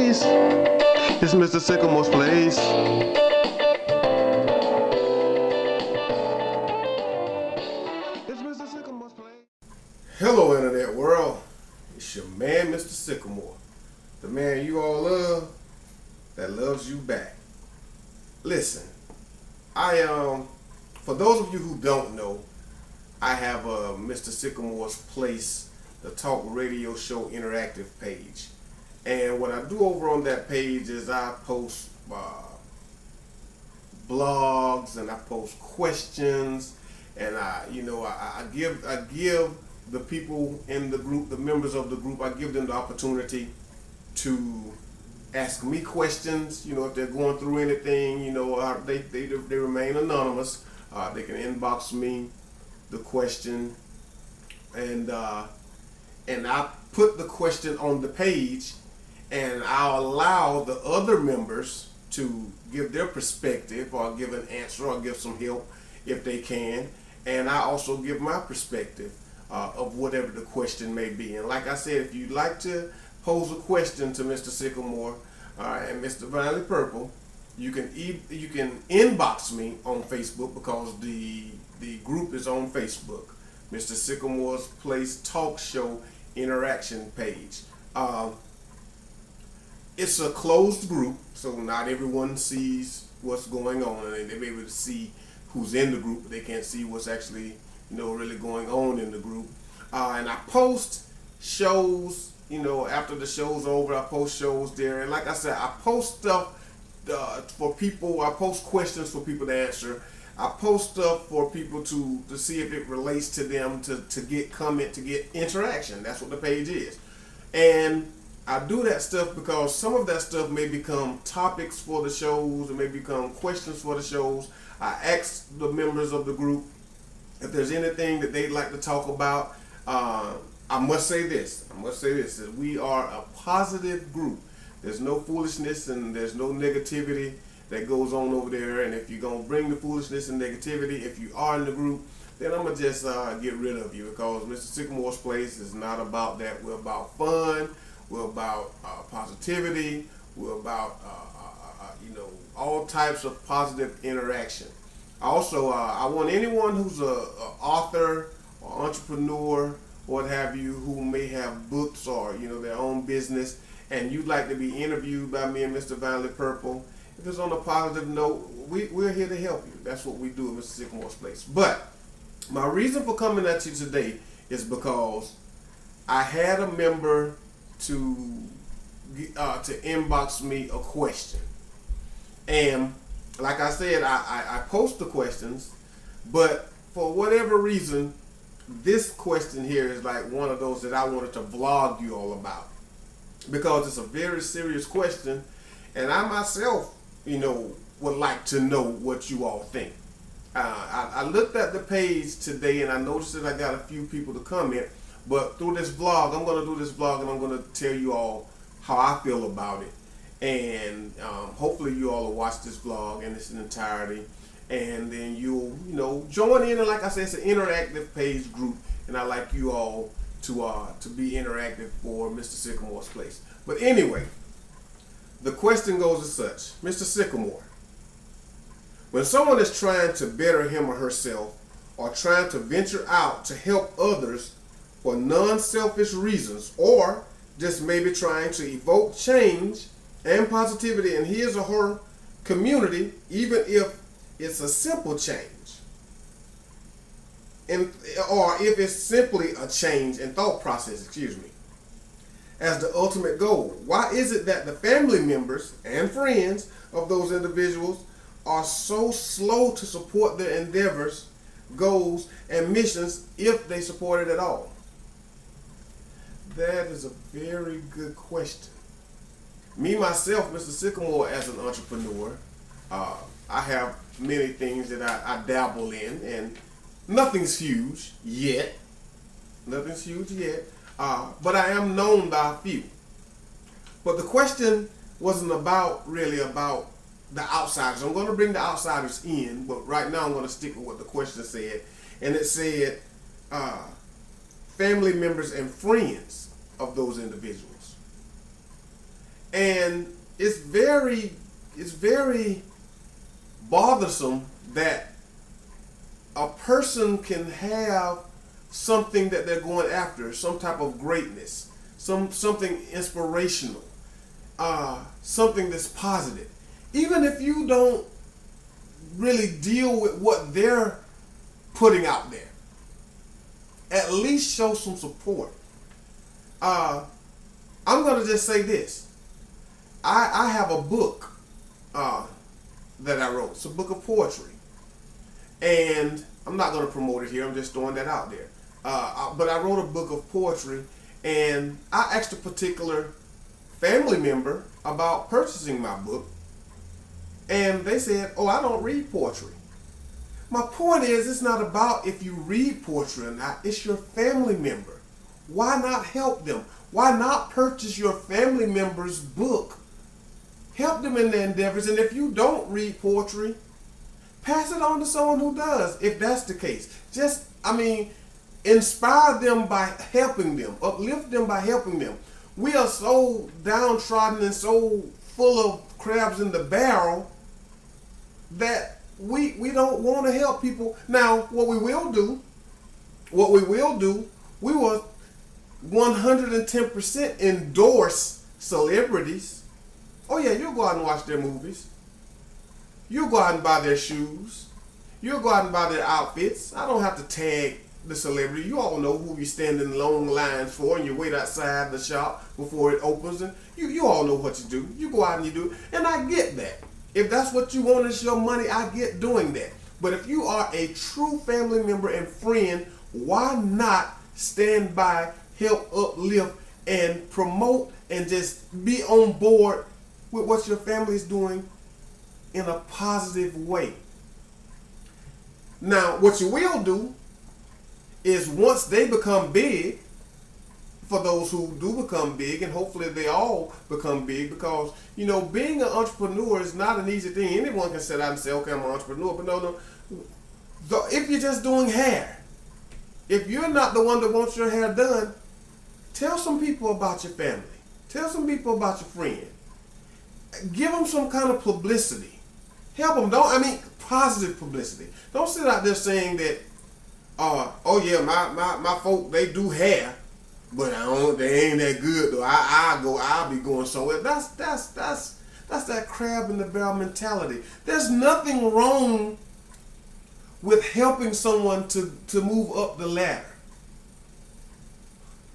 place. It's Mr. Sycamore'S place. It's Mr. Sycamore'S place. Hello, Internet world. It's your man, Mr. Sycamore. The man you all love that loves you back. Listen, for those of you who don't know, I have a Mr. Sycamore'S Place, the talk radio show interactive page. And what I do over on that page is I post blogs and I post questions, and I give the people in the group, the members of the group, I give them the opportunity to ask me questions. If they're going through anything, they remain anonymous. They can inbox me the question, and I put the question on the page, and I'll allow the other members to give their perspective or give an answer or give some help if they can, and I also give my perspective of whatever the question may be. And like I said, if you'd like to pose a question to Mr. Sycamore and Mr. Vinely Purple, you can inbox me on Facebook, because the group is on Facebook, Mr. Sycamore'S Place Talk Show Interaction page. It's a closed group, so not everyone sees what's going on, and they'll be able to see who's in the group, but they can't see what's actually really going on in the group. And I post shows, after the show's over, I post shows there. And like I said, I post stuff for people. I post questions for people to answer. I post stuff for people to see if it relates to them, to get comment, to get interaction. That's what the page is. And I do that stuff because some of that stuff may become topics for the shows, it may become questions for the shows. I ask the members of the group if there's anything that they'd like to talk about. I must say this, that we are a positive group. There's no foolishness and there's no negativity that goes on over there. And if you're going to bring the foolishness and negativity, if you are in the group, then I'm going to just get rid of you, because Mr. Sycamore'S Place is not about that. We're about fun. We're about positivity. We're about all types of positive interaction. Also, I want anyone who's a author or entrepreneur, what have you, who may have books or their own business, and you'd like to be interviewed by me and Mr. Vinely Purple. If it's on a positive note, we're here to help you. That's what we do at Mr. Sycamore'S Place. But my reason for coming at you today is because I had a member to inbox me a question, and like I said, I post the questions, but for whatever reason, this question here is like one of those that I wanted to vlog you all about, because it's a very serious question, and I myself, would like to know what you all think. I looked at the page today and I noticed that I got a few people to comment, but through this vlog, I'm going to do this vlog and I'm going to tell you all how I feel about it. And hopefully you all will watch this vlog in its entirety, and then you'll join in. And like I said, it's an interactive page group, and I like you all to be interactive for Mr. Sycamore'S Place. But anyway, the question goes as such: Mr. Sycamore, when someone is trying to better him or herself, or trying to venture out to help others for non-selfish reasons, or just maybe trying to evoke change and positivity in his or her community, even if it's a simple change, or if it's simply a change in thought process, as the ultimate goal, why is it that the family members and friends of those individuals are so slow to support their endeavors, goals, and missions, if they support it at all? That is a very good question. Me, myself, Mr. Sycamore, as an entrepreneur, I have many things that I dabble in, and nothing's huge yet. But I am known by a few. But the question wasn't really about the outsiders. I'm going to bring the outsiders in, but right now I'm going to stick with what the question said. And it said, family members and friends of those individuals. And it's very bothersome that a person can have something that they're going after, some type of greatness, something inspirational, something that's positive. Even if you don't really deal with what they're putting out there, at least show some support. I'm gonna just say this. I have a book that I wrote. It's a book of poetry. And I'm not going to promote it here. I'm just throwing that out there. But I wrote a book of poetry, and I asked a particular family member about purchasing my book, and they said, "Oh, I don't read poetry." My point is, it's not about if you read poetry or not. It's your family member. Why not help them? Why not purchase your family member's book? Help them in their endeavors. And if you don't read poetry, pass it on to someone who does, if that's the case. Inspire them by helping them. Uplift them by helping them. We are so downtrodden and so full of crabs in the barrel that we don't want to help people. Now, what we will do, we will 110% endorse celebrities. Oh yeah, you'll go out and watch their movies. You'll go out and buy their shoes. You'll go out and buy their outfits. I don't have to tag the celebrity. You all know who you stand in long lines for, and you wait outside the shop before it opens, and you all know what to do. You go out and you do it, and I get that. If that's what you want is your money, I get doing that. But if you are a true family member and friend, why not stand by, help uplift, and promote, and just be on board with what your family is doing in a positive way? Now, what you will do is once they become big, for those who do become big, and hopefully they all become big, because, being an entrepreneur is not an easy thing. Anyone can sit out and say, okay, I'm an entrepreneur, but no. If you're just doing hair, if you're not the one that wants your hair done, tell some people about your family. Tell some people about your friend. Give them some kind of publicity. Help them. Positive publicity. Don't sit out there saying that, oh yeah, my folk, they do hair, but they ain't that good though. I'll be going somewhere. That's that crab in the barrel mentality. There's nothing wrong with helping someone to move up the ladder.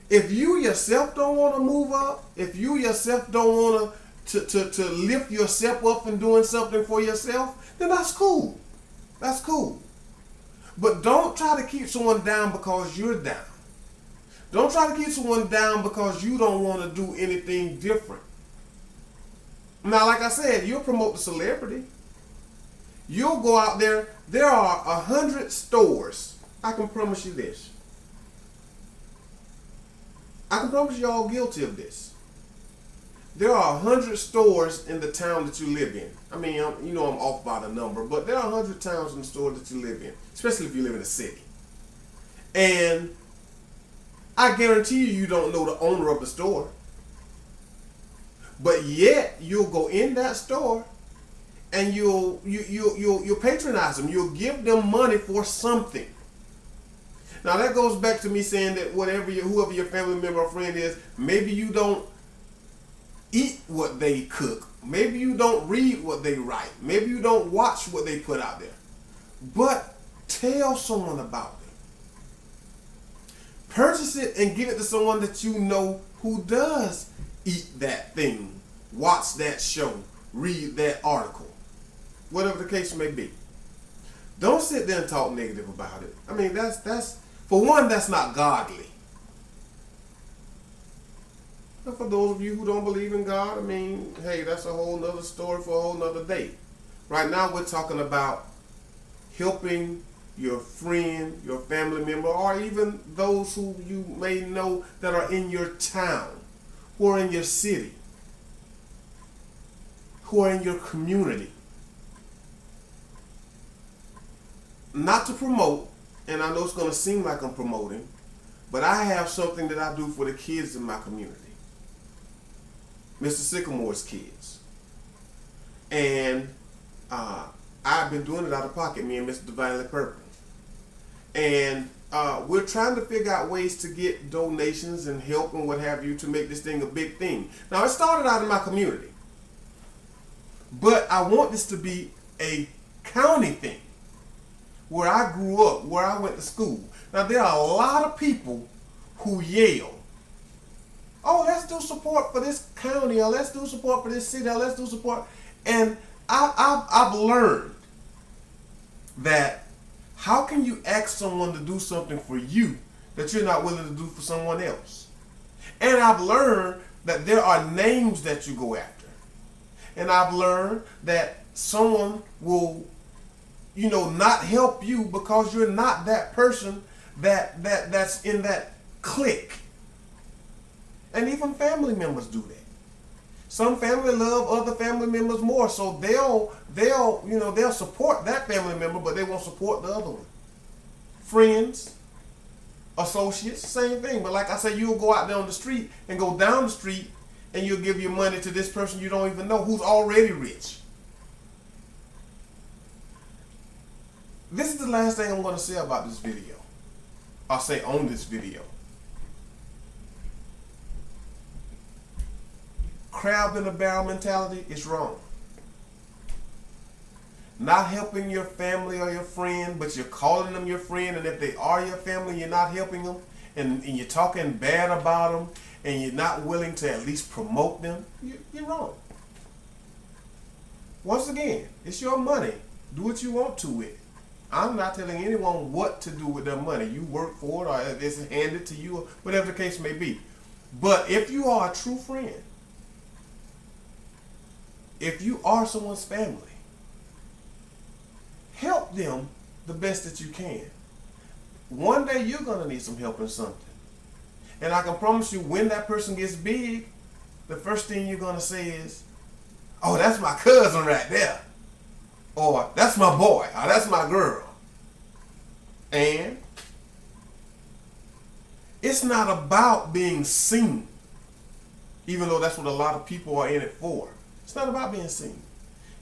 If you yourself don't want to move up, if you yourself don't want to lift yourself up and doing something for yourself, then that's cool. That's cool. But don't try to keep someone down because you're down. Don't try to keep someone down because you don't want to do anything different. Now, like I said, you'll promote the celebrity. You'll go out there. There are 100 stores. I can promise you this. I can promise you all guilty of this. There are 100 stores in the town that you live in. I'm off by the number, but there are 100 towns in the store that you live in, especially if you live in a city. And I guarantee you don't know the owner of the store. But yet you'll go in that store and you'll patronize them. You'll give them money for something. Now that goes back to me saying that whoever your family member or friend is, maybe you don't eat what they cook. Maybe you don't read what they write. Maybe you don't watch what they put out there. But tell someone about it. Purchase it and give it to someone that you know who does eat that thing, watch that show, read that article, whatever the case may be. Don't sit there and talk negative about it. That's for one, that's not godly. And for those of you who don't believe in God, hey, that's a whole nother story for a whole nother day. Right now we're talking about helping your friend, your family member, or even those who you may know that are in your town, who are in your city, who are in your community. Not to promote, and I know it's going to seem like I'm promoting, but I have something that I do for the kids in my community. Mr. Sycamore's kids. And I've been doing it out of pocket, me and Mr. Divinely Purple. And we're trying to figure out ways to get donations and help and what have you to make this thing a big thing. Now, it started out in my community. But I want this to be a county thing. Where I grew up, where I went to school. Now, there are a lot of people who yell, oh, let's do support for this county, or let's do support for this city, or let's do support. And I've learned that how can you ask someone to do something for you that you're not willing to do for someone else? And I've learned that there are names that you go after. And I've learned that someone will, not help you because you're not that person that's in that clique. And even family members do that. Some family love other family members more, so they'll support that family member, but they won't support the other one. Friends, associates, same thing. But like I said, you'll go out there on the street and go down the street and you'll give your money to this person you don't even know who's already rich. This is the last thing I'm going to say about this video. I'll say on this video. Crab in a barrel mentality is wrong. Not helping your family or your friend, but you're calling them your friend, and if they are your family, you're not helping them, and you're talking bad about them, and you're not willing to at least promote them, you're wrong. Once again, it's your money. Do what you want to with it. I'm not telling anyone what to do with their money. You work for it, or it's handed to you, or whatever the case may be. But if you are a true friend, if you are someone's family, help them the best that you can. One day you're going to need some help in something. And I can promise you, when that person gets big, the first thing you're going to say is, oh, that's my cousin right there. Or that's my boy. Or that's my girl. And it's not about being seen, even though that's what a lot of people are in it for. It's not about being seen.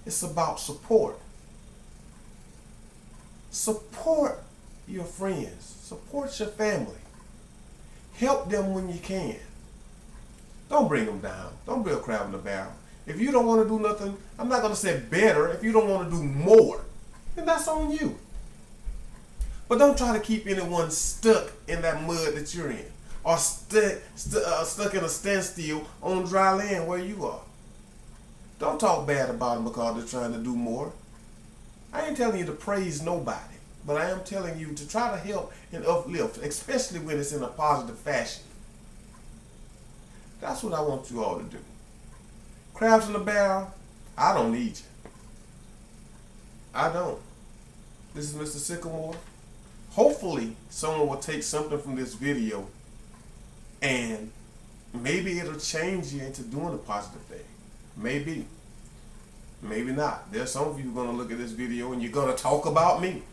It's about support. Support your friends. Support your family. Help them when you can. Don't bring them down. Don't be a crab in the barrel. If you don't want to do nothing, I'm not going to say better. If you don't want to do more, then that's on you. But don't try to keep anyone stuck in that mud that you're in, or stuck in a standstill on dry land where you are. Don't talk bad about them because they're trying to do more. I ain't telling you to praise nobody, but I am telling you to try to help and uplift, especially when it's in a positive fashion. That's what I want you all to do. Crabs in the barrel, I don't need you. I don't. This is Mr. Sycamore. Hopefully, someone will take something from this video and maybe it'll change you into doing a positive thing. Maybe. Maybe not. There's some of you who are going to look at this video and you're going to talk about me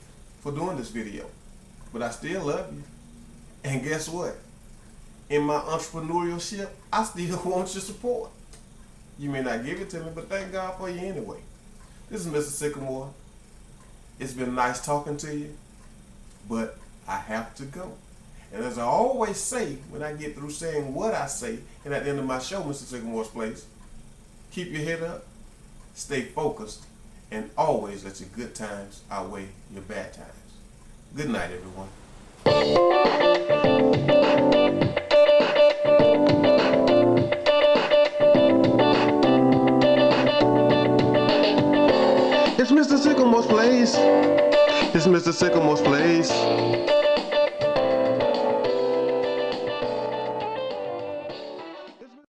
for doing this video. But I still love you. And guess what? In my entrepreneurship, I still want your support. You may not give it to me, but thank God for you anyway. This is Mr. Sycamore. It's been nice talking to you, but I have to go. And as I always say when I get through saying what I say, and at the end of my show, Mr. Sycamore'S Place, keep your head up, stay focused, and always let your good times outweigh your bad times. Good night, everyone. It's Mr. Sycamore'S Place. It's Mr. Sycamore'S Place.